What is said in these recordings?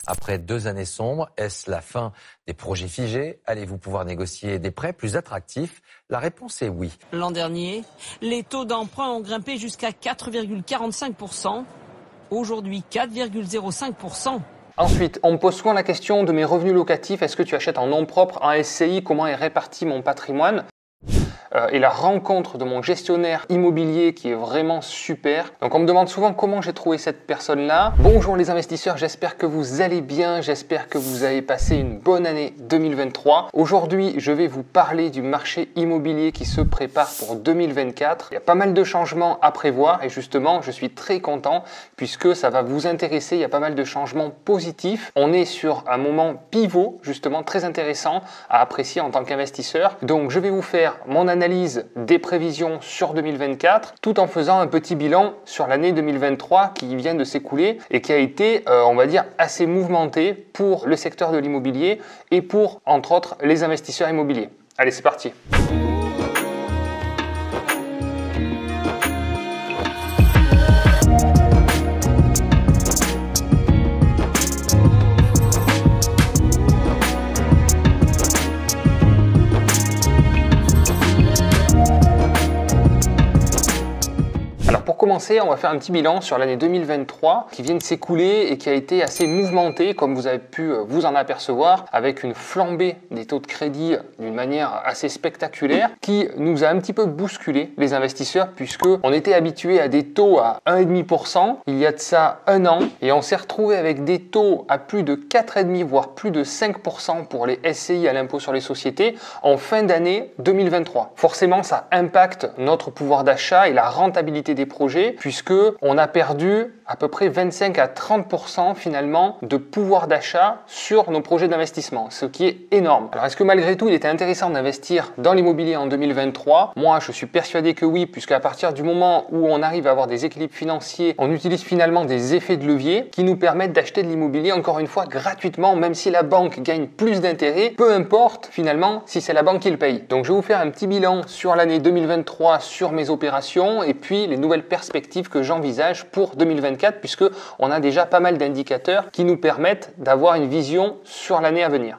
Après 2 années sombres, est-ce la fin des projets figés? Allez-vous pouvoir négocier des prêts plus attractifs? La réponse est oui. L'an dernier, les taux d'emprunt ont grimpé jusqu'à 4,45%. Aujourd'hui, 4,05%. Ensuite, on me pose souvent la question de mes revenus locatifs. Est-ce que tu achètes en nom propre, en SCI? Comment est réparti mon patrimoine? Et la rencontre de mon gestionnaire immobilier qui est vraiment super. Donc on me demande souvent comment j'ai trouvé cette personne-là. Bonjour les investisseurs, j'espère que vous allez bien, j'espère que vous avez passé une bonne année 2023. Aujourd'hui, je vais vous parler du marché immobilier qui se prépare pour 2024. Il y a pas mal de changements à prévoir et justement, je suis très content puisque ça va vous intéresser. Il y a pas mal de changements positifs. On est sur un moment pivot, justement très intéressant à apprécier en tant qu'investisseur. Donc je vais vous faire mon analyse des prévisions sur 2024 tout en faisant un petit bilan sur l'année 2023 qui vient de s'écouler et qui a été, on va dire, assez mouvementée pour le secteur de l'immobilier et pour, entre autres, les investisseurs immobiliers. Allez, c'est parti! Pour commencer, on va faire un petit bilan sur l'année 2023 qui vient de s'écouler et qui a été assez mouvementée, comme vous avez pu vous en apercevoir, avec une flambée des taux de crédit d'une manière assez spectaculaire qui nous a un petit peu bousculé les investisseurs puisque on était habitué à des taux à 1,5% il y a de ça un an et on s'est retrouvé avec des taux à plus de 4,5% voire plus de 5% pour les SCI à l'impôt sur les sociétés en fin d'année 2023. Forcément, ça impacte notre pouvoir d'achat et la rentabilité des projets puisque on a perdu à peu près 25 à 30% finalement de pouvoir d'achat sur nos projets d'investissement, ce qui est énorme. Alors est-ce que malgré tout il était intéressant d'investir dans l'immobilier en 2023? Moi je suis persuadé que oui, puisque à partir du moment où on arrive à avoir des équilibres financiers, on utilise finalement des effets de levier qui nous permettent d'acheter de l'immobilier encore une fois gratuitement, même si la banque gagne plus d'intérêt, peu importe finalement si c'est la banque qui le paye. Donc je vais vous faire un petit bilan sur l'année 2023 sur mes opérations et puis les nouvelles perspectives que j'envisage pour 2024 puisque on a déjà pas mal d'indicateurs qui nous permettent d'avoir une vision sur l'année à venir.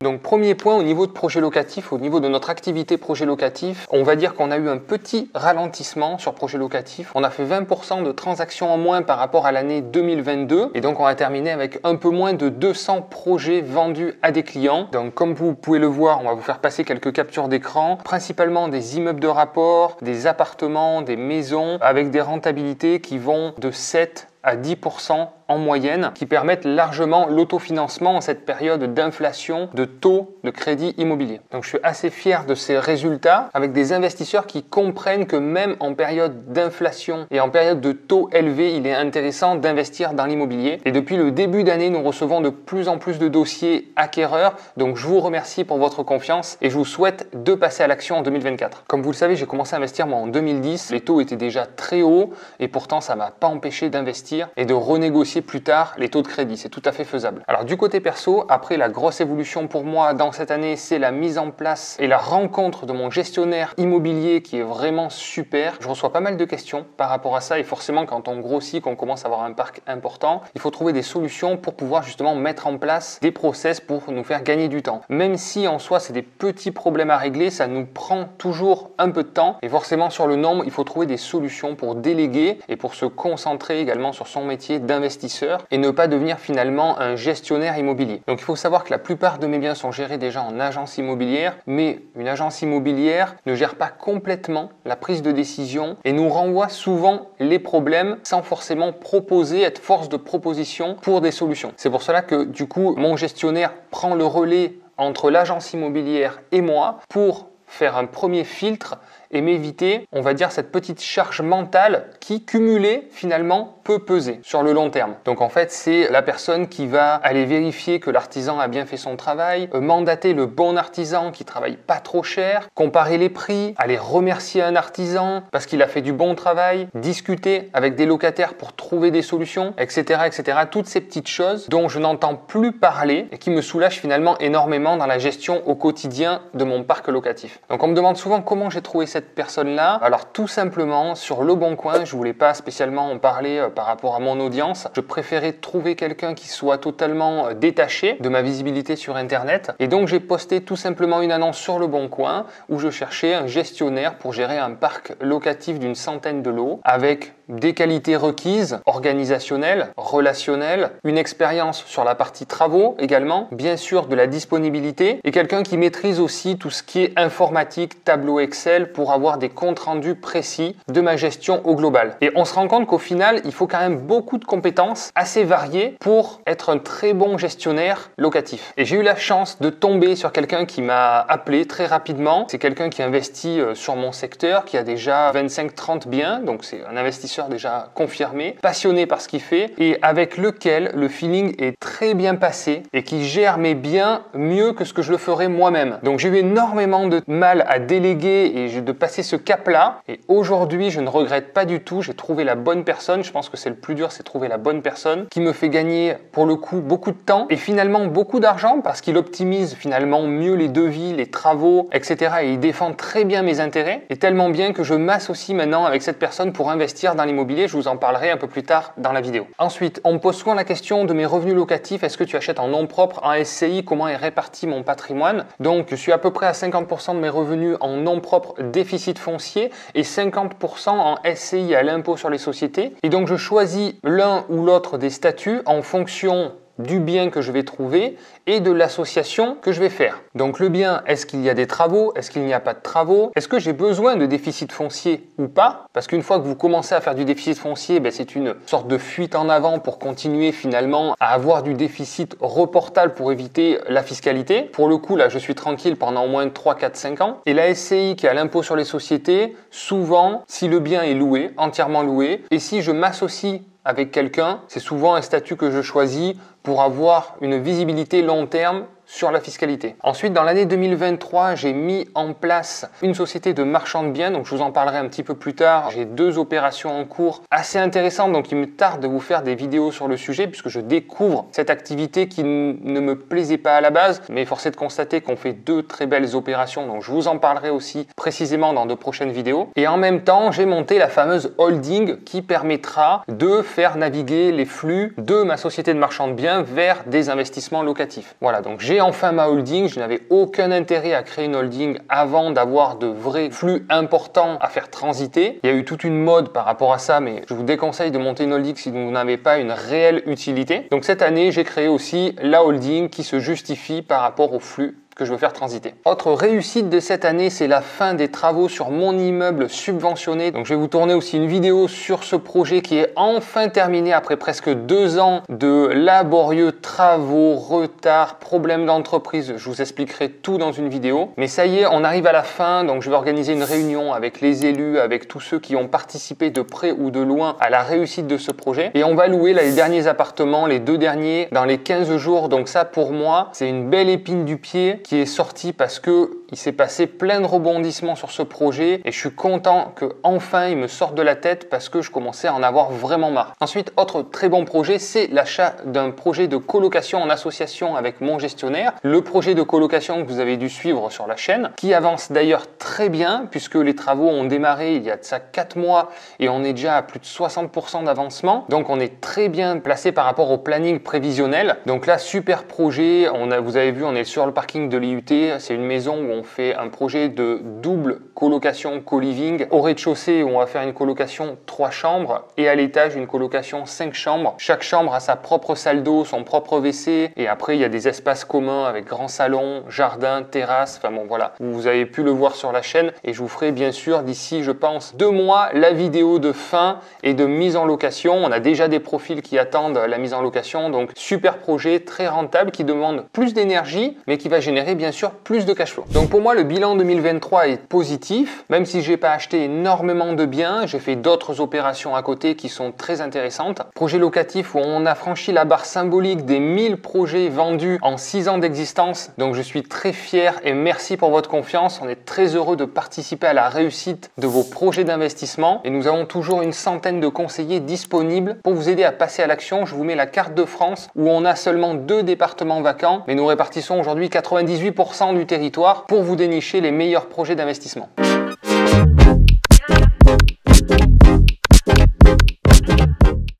Donc premier point au niveau de projet locatif, au niveau de notre activité projet locatif, on va dire qu'on a eu un petit ralentissement sur projet locatif. On a fait 20% de transactions en moins par rapport à l'année 2022 et donc on va terminer avec un peu moins de 200 projets vendus à des clients. Donc comme vous pouvez le voir, on va vous faire passer quelques captures d'écran, principalement des immeubles de rapport, des appartements, des maisons avec des rentabilités qui vont de 7 à 10% en moyenne, qui permettent largement l'autofinancement en cette période d'inflation de taux de crédit immobilier. Donc je suis assez fier de ces résultats avec des investisseurs qui comprennent que même en période d'inflation et en période de taux élevés, il est intéressant d'investir dans l'immobilier. Et depuis le début d'année, nous recevons de plus en plus de dossiers acquéreurs. Donc je vous remercie pour votre confiance et je vous souhaite de passer à l'action en 2024. Comme vous le savez, j'ai commencé à investir moi en 2010. Les taux étaient déjà très hauts et pourtant ça ne m'a pas empêché d'investir et de renégocier plus tard les taux de crédit. C'est tout à fait faisable. Alors du côté perso, après la grosse évolution pour moi dans cette année, c'est la mise en place et la rencontre de mon gestionnaire immobilier qui est vraiment super. Je reçois pas mal de questions par rapport à ça et forcément quand on grossit, qu'on commence à avoir un parc important, il faut trouver des solutions pour pouvoir justement mettre en place des process pour nous faire gagner du temps. Même si en soi c'est des petits problèmes à régler, ça nous prend toujours un peu de temps et forcément sur le nombre, il faut trouver des solutions pour déléguer et pour se concentrer également sur son métier d'investisseur et ne pas devenir finalement un gestionnaire immobilier. Donc il faut savoir que la plupart de mes biens sont gérés déjà en agence immobilière, mais une agence immobilière ne gère pas complètement la prise de décision et nous renvoie souvent les problèmes sans forcément proposer, être force de proposition pour des solutions. C'est pour cela que du coup mon gestionnaire prend le relais entre l'agence immobilière et moi pour faire un premier filtre et m'éviter, on va dire, cette petite charge mentale qui, cumulée, finalement, peut peser sur le long terme. Donc en fait, c'est la personne qui va aller vérifier que l'artisan a bien fait son travail, mandater le bon artisan qui travaille pas trop cher, comparer les prix, aller remercier un artisan parce qu'il a fait du bon travail, discuter avec des locataires pour trouver des solutions, etc., etc. Toutes ces petites choses dont je n'entends plus parler et qui me soulagent finalement énormément dans la gestion au quotidien de mon parc locatif. Donc on me demande souvent comment j'ai trouvé cette cette personne-là? Alors tout simplement, sur Le Bon Coin, je voulais pas spécialement en parler par rapport à mon audience. Je préférais trouver quelqu'un qui soit totalement détaché de ma visibilité sur Internet. Et donc j'ai posté tout simplement une annonce sur Le Bon Coin où je cherchais un gestionnaire pour gérer un parc locatif d'une centaine de lots avec des qualités requises, organisationnelles, relationnelles, une expérience sur la partie travaux également, bien sûr de la disponibilité et quelqu'un qui maîtrise aussi tout ce qui est informatique, tableau Excel pour avoir des comptes rendus précis de ma gestion au global. Et on se rend compte qu'au final, il faut quand même beaucoup de compétences assez variées pour être un très bon gestionnaire locatif. Et j'ai eu la chance de tomber sur quelqu'un qui m'a appelé très rapidement. C'est quelqu'un qui investit sur mon secteur, qui a déjà 25-30 biens, donc c'est un investisseur déjà confirmé, passionné par ce qu'il fait et avec lequel le feeling est très bien passé et qui gère mes biens mieux que ce que je le ferais moi-même. Donc j'ai eu énormément de mal à déléguer et de passer ce cap-là et aujourd'hui je ne regrette pas du tout, j'ai trouvé la bonne personne, je pense que c'est le plus dur, c'est trouver la bonne personne qui me fait gagner pour le coup beaucoup de temps et finalement beaucoup d'argent parce qu'il optimise finalement mieux les devis, les travaux, etc. et il défend très bien mes intérêts et tellement bien que je m'associe maintenant avec cette personne pour investir dans l'immobilier, je vous en parlerai un peu plus tard dans la vidéo. Ensuite, on me pose souvent la question de mes revenus locatifs, est-ce que tu achètes en nom propre, en SCI, comment est réparti mon patrimoine? Donc je suis à peu près à 50% de mes revenus en nom propre déficit foncier et 50% en SCI à l'impôt sur les sociétés. Et donc je choisis l'un ou l'autre des statuts en fonction du bien que je vais trouver et de l'association que je vais faire. Donc le bien, est-ce qu'il y a des travaux? Est-ce qu'il n'y a pas de travaux? Est-ce que j'ai besoin de déficit foncier ou pas? Parce qu'une fois que vous commencez à faire du déficit foncier, c'est une sorte de fuite en avant pour continuer finalement à avoir du déficit reportable pour éviter la fiscalité. Pour le coup, là, je suis tranquille pendant au moins 3, 4, 5 ans. Et la SCI qui a l'impôt sur les sociétés, souvent, si le bien est loué, entièrement loué, et si je m'associe avec quelqu'un, c'est souvent un statut que je choisis pour avoir une visibilité long terme sur la fiscalité. Ensuite, dans l'année 2023, j'ai mis en place une société de marchand de biens, donc je vous en parlerai un petit peu plus tard. J'ai 2 opérations en cours assez intéressantes, donc il me tarde de vous faire des vidéos sur le sujet puisque je découvre cette activité qui ne me plaisait pas à la base, mais force est de constater qu'on fait 2 très belles opérations, donc je vous en parlerai aussi précisément dans de prochaines vidéos. Et en même temps, j'ai monté la fameuse holding qui permettra de faire naviguer les flux de ma société de marchand de biens vers des investissements locatifs. Voilà, donc j'ai enfin ma holding, je n'avais aucun intérêt à créer une holding avant d'avoir de vrais flux importants à faire transiter. Il y a eu toute une mode par rapport à ça, mais je vous déconseille de monter une holding si vous n'avez pas une réelle utilité. Donc cette année, j'ai créé aussi la holding qui se justifie par rapport au flux que je veux faire transiter. Autre réussite de cette année, c'est la fin des travaux sur mon immeuble subventionné. Donc je vais vous tourner aussi une vidéo sur ce projet qui est enfin terminé après presque 2 ans de laborieux travaux, retards, problèmes d'entreprise. Je vous expliquerai tout dans une vidéo. Mais ça y est, on arrive à la fin. Donc je vais organiser une réunion avec les élus, avec tous ceux qui ont participé de près ou de loin à la réussite de ce projet. Et on va louer là, les derniers appartements, les 2 derniers, dans les 15 jours. Donc ça, pour moi, c'est une belle épine du pied qui est sorti parce que il s'est passé plein de rebondissements sur ce projet et je suis content que enfin il me sorte de la tête parce que je commençais à en avoir vraiment marre. Ensuite, autre très bon projet, c'est l'achat d'un projet de colocation en association avec mon gestionnaire. Le projet de colocation que vous avez dû suivre sur la chaîne, qui avance d'ailleurs très bien puisque les travaux ont démarré il y a de ça 4 mois et on est déjà à plus de 60% d'avancement. Donc on est très bien placé par rapport au planning prévisionnel. Donc là, super projet. Vous avez vu, on est sur le parking de l'IUT. C'est une maison où on fait un projet de double colocation co-living. Au rez-de-chaussée, où on va faire une colocation 3 chambres et à l'étage, une colocation 5 chambres. Chaque chambre a sa propre salle d'eau, son propre WC et après, il y a des espaces communs avec grand salon, jardin, terrasse. Enfin bon, voilà. Vous avez pu le voir sur la chaîne et je vous ferai bien sûr d'ici, je pense, 2 mois, la vidéo de fin et de mise en location. On a déjà des profils qui attendent la mise en location. Donc, super projet, très rentable, qui demande plus d'énergie, mais qui va générer bien sûr plus de cash flow. Donc pour moi, le bilan 2023 est positif, même si j'ai pas acheté énormément de biens, j'ai fait d'autres opérations à côté qui sont très intéressantes. Projet locatif où on a franchi la barre symbolique des 1000 projets vendus en 6 ans d'existence. Donc je suis très fier et merci pour votre confiance. On est très heureux de participer à la réussite de vos projets d'investissement et nous avons toujours une centaine de conseillers disponibles pour vous aider à passer à l'action. Je vous mets la carte de France où on a seulement 2 départements vacants, mais nous répartissons aujourd'hui 98% du territoire pour vous dénicher les meilleurs projets d'investissement.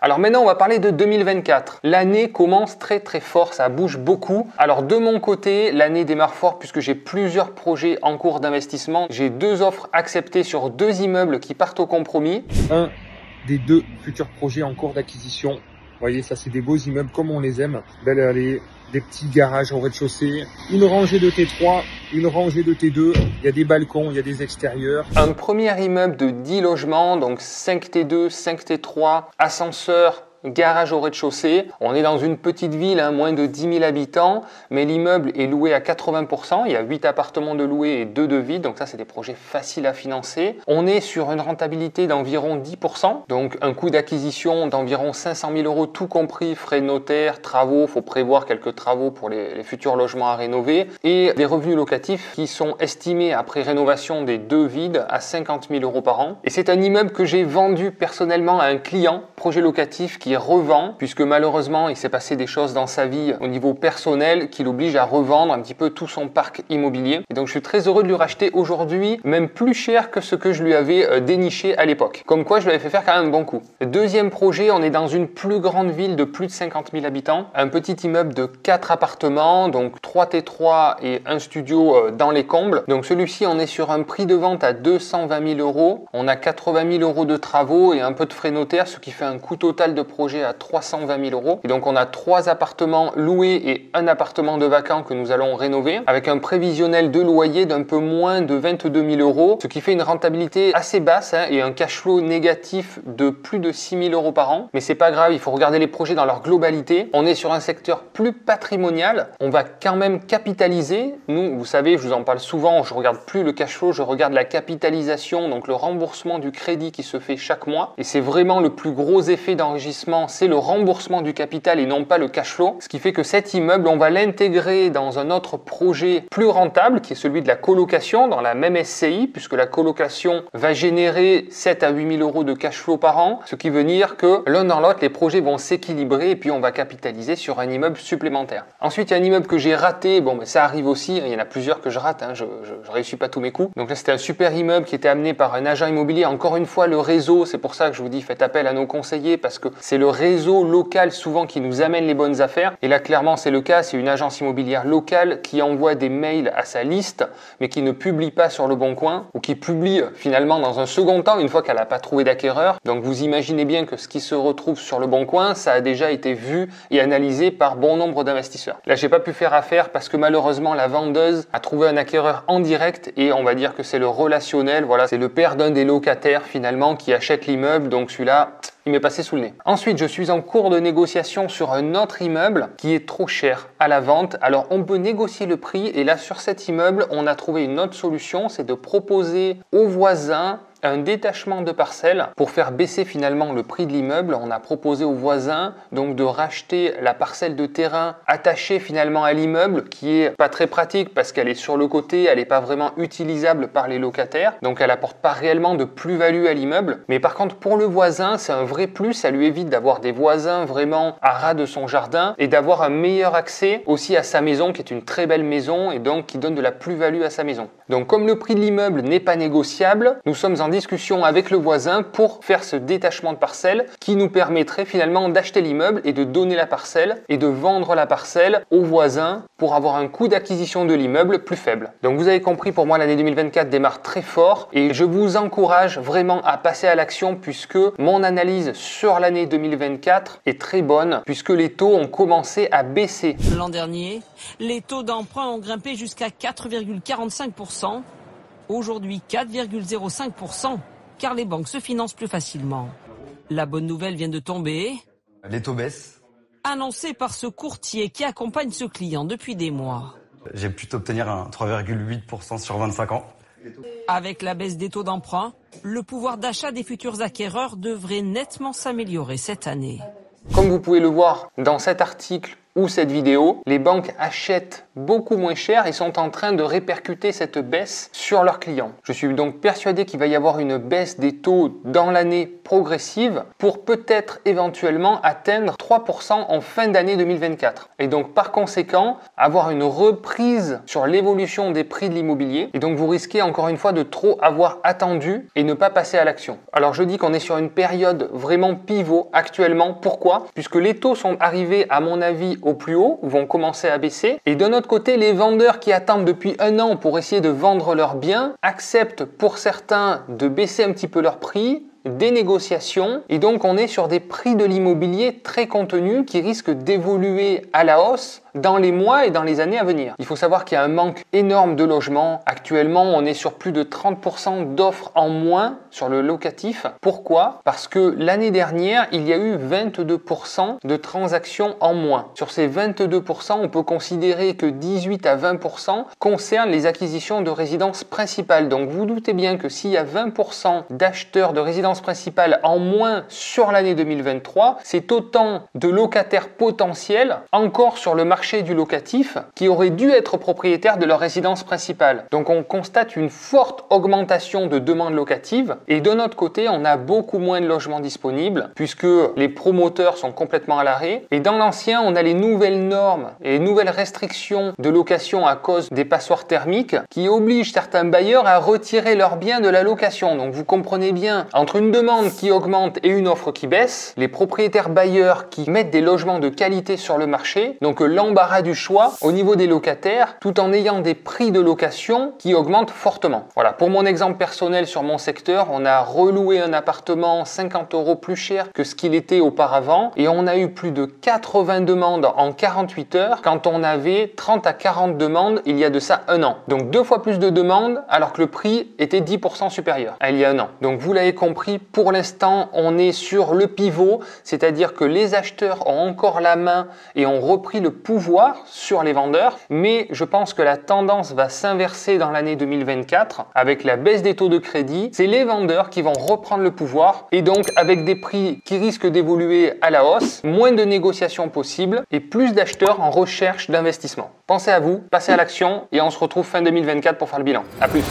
Alors maintenant, on va parler de 2024. L'année commence très fort, ça bouge beaucoup. Alors de mon côté, l'année démarre fort puisque j'ai plusieurs projets en cours d'investissement. J'ai 2 offres acceptées sur 2 immeubles qui partent au compromis. Un des 2 futurs projets en cours d'acquisition. Vous voyez, ça c'est des beaux immeubles comme on les aime. Belle allée, des petits garages au rez-de-chaussée, une rangée de T3, une rangée de T2, il y a des balcons, il y a des extérieurs. Un premier immeuble de 10 logements, donc 5 T2, 5 T3, ascenseur, garage au rez-de-chaussée. On est dans une petite ville, moins de 10 000 habitants, mais l'immeuble est loué à 80%. Il y a 8 appartements de loués et 2 de vide, donc ça c'est des projets faciles à financer. On est sur une rentabilité d'environ 10%, donc un coût d'acquisition d'environ 500 000 euros, tout compris frais de notaire, travaux, faut prévoir quelques travaux pour les futurs logements à rénover, et des revenus locatifs qui sont estimés après rénovation des 2 vides à 50 000 euros par an. Et c'est un immeuble que j'ai vendu personnellement à un client, projet locatif qui revend, puisque malheureusement il s'est passé des choses dans sa vie au niveau personnel qui l'oblige à revendre un petit peu tout son parc immobilier. Et donc je suis très heureux de lui racheter aujourd'hui, même plus cher que ce que je lui avais déniché à l'époque. Comme quoi je lui avais fait faire quand même un bon coup. Deuxième projet, on est dans une plus grande ville de plus de 50 000 habitants, un petit immeuble de 4 appartements, donc 3 T3 et un studio dans les combles. Donc celui-ci, on est sur un prix de vente à 220 000 euros. On a 80 000 euros de travaux et un peu de frais notaires, ce qui fait un coût total de projet à 320 000 euros. Et donc on a 3 appartements loués et un appartement de vacant que nous allons rénover avec un prévisionnel de loyer d'un peu moins de 22 000 euros, ce qui fait une rentabilité assez basse et un cash flow négatif de plus de 6 000 euros par an. Mais c'est pas grave, il faut regarder les projets dans leur globalité. On est sur un secteur plus patrimonial. On va quand même capitaliser. Nous, vous savez, je vous en parle souvent, je regarde plus le cash flow, je regarde la capitalisation, donc le remboursement du crédit qui se fait chaque mois. Et c'est vraiment le plus gros effet d'enregistrement, c'est le remboursement du capital et non pas le cash flow. Ce qui fait que cet immeuble, on va l'intégrer dans un autre projet plus rentable qui est celui de la colocation dans la même SCI, puisque la colocation va générer 7 à 8 000 euros de cash flow par an, ce qui veut dire que l'un dans l'autre, les projets vont s'équilibrer et puis on va capitaliser sur un immeuble supplémentaire. Ensuite, il y a un immeuble que j'ai raté. Bon, mais ça arrive aussi. Il y en a plusieurs que je rate. Je réussis pas tous mes coups. Donc là, c'était un super immeuble qui était amené par un agent immobilier. Encore une fois, le réseau, c'est pour ça que je vous dis, faites appel à nos conseillers parce que c'est le réseau local souvent qui nous amène les bonnes affaires. Et là, clairement, c'est le cas. C'est une agence immobilière locale qui envoie des mails à sa liste, mais qui ne publie pas sur Le Bon Coin ou qui publie finalement dans un second temps une fois qu'elle n'a pas trouvé d'acquéreur. Donc vous imaginez bien que ce qui se retrouve sur Le Bon Coin, ça a déjà été vu et analysé par bon nombre d'investisseurs. Là, j'ai pas pu faire affaire parce que malheureusement, la vendeuse a trouvé un acquéreur en direct et on va dire que c'est le relationnel. Voilà, c'est le père d'un des locataires finalement qui achète l'immeuble. Donc celui-là, il m'est passé sous le nez. Ensuite, je suis en cours de négociation sur un autre immeuble qui est trop cher à la vente. Alors, on peut négocier le prix et là, sur cet immeuble, on a trouvé une autre solution, c'est de proposer aux voisins un détachement de parcelles pour faire baisser finalement le prix de l'immeuble. On a proposé aux voisins donc de racheter la parcelle de terrain attachée finalement à l'immeuble qui est pas très pratique parce qu'elle est sur le côté, elle n'est pas vraiment utilisable par les locataires, donc elle apporte pas réellement de plus-value à l'immeuble. Mais par contre pour le voisin c'est un vrai plus, ça lui évite d'avoir des voisins vraiment à ras de son jardin et d'avoir un meilleur accès aussi à sa maison qui est une très belle maison et donc qui donne de la plus-value à sa maison. Donc comme le prix de l'immeuble n'est pas négociable, nous sommes en discussion avec le voisin pour faire ce détachement de parcelle qui nous permettrait finalement d'acheter l'immeuble et de donner la parcelle et de vendre la parcelle au voisin pour avoir un coût d'acquisition de l'immeuble plus faible. Donc vous avez compris, pour moi l'année 2024 démarre très fort et je vous encourage vraiment à passer à l'action puisque mon analyse sur l'année 2024 est très bonne puisque les taux ont commencé à baisser. L'an dernier, les taux d'emprunt ont grimpé jusqu'à 4,45%. Aujourd'hui 4,05%, car les banques se financent plus facilement. La bonne nouvelle vient de tomber. Les taux baissent. Annoncé par ce courtier qui accompagne ce client depuis des mois. J'ai pu obtenir un 3,8% sur 25 ans. Avec la baisse des taux d'emprunt, le pouvoir d'achat des futurs acquéreurs devrait nettement s'améliorer cette année. Comme vous pouvez le voir dans cet article ou cette vidéo, les banques achètent beaucoup moins cher et sont en train de répercuter cette baisse sur leurs clients. Je suis donc persuadé qu'il va y avoir une baisse des taux dans l'année progressive pour peut-être éventuellement atteindre 3% en fin d'année 2024. Et donc par conséquent, avoir une reprise sur l'évolution des prix de l'immobilier. Et donc vous risquez encore une fois de trop avoir attendu et ne pas passer à l'action. Alors je dis qu'on est sur une période vraiment pivot actuellement. Pourquoi? Puisque les taux sont arrivés à mon avis au plus haut, vont commencer à baisser. Et de notre côté, les vendeurs qui attendent depuis un an pour essayer de vendre leurs biens acceptent pour certains de baisser un petit peu leur prix, des négociations, et donc on est sur des prix de l'immobilier très contenus qui risquent d'évoluer à la hausse dans les mois et dans les années à venir. Il faut savoir qu'il y a un manque énorme de logements. Actuellement, on est sur plus de 30% d'offres en moins sur le locatif. Pourquoi? Parce que l'année dernière, il y a eu 22% de transactions en moins. Sur ces 22%, on peut considérer que 18 à 20% concernent les acquisitions de résidences principales. Donc vous doutez bien que s'il y a 20% d'acheteurs de résidences principales en moins sur l'année 2023, c'est autant de locataires potentiels encore sur le marché du locatif qui auraient dû être propriétaires de leur résidence principale. Donc on constate une forte augmentation de demandes locatives et de notre côté on a beaucoup moins de logements disponibles puisque les promoteurs sont complètement à l'arrêt et dans l'ancien on a les nouvelles normes et les nouvelles restrictions de location à cause des passoires thermiques qui obligent certains bailleurs à retirer leurs biens de la location. Donc vous comprenez bien, entre une demande qui augmente et une offre qui baisse, les propriétaires bailleurs qui mettent des logements de qualité sur le marché, donc l'embarras du choix au niveau des locataires tout en ayant des prix de location qui augmentent fortement. Voilà, pour mon exemple personnel sur mon secteur, on a reloué un appartement 50 € plus cher que ce qu'il était auparavant et on a eu plus de 80 demandes en 48 heures quand on avait 30 à 40 demandes il y a de ça un an. Donc 2 fois plus de demandes alors que le prix était 10% supérieur il y a un an. Donc vous l'avez compris, pour l'instant on est sur le pivot, c'est-à-dire que les acheteurs ont encore la main et ont repris le pouvoir sur les vendeurs, mais je pense que la tendance va s'inverser dans l'année 2024 avec la baisse des taux de crédit. C'est les vendeurs qui vont reprendre le pouvoir et donc avec des prix qui risquent d'évoluer à la hausse, moins de négociations possibles et plus d'acheteurs en recherche d'investissement. Pensez à vous, passez à l'action et on se retrouve fin 2024 pour faire le bilan. À plus.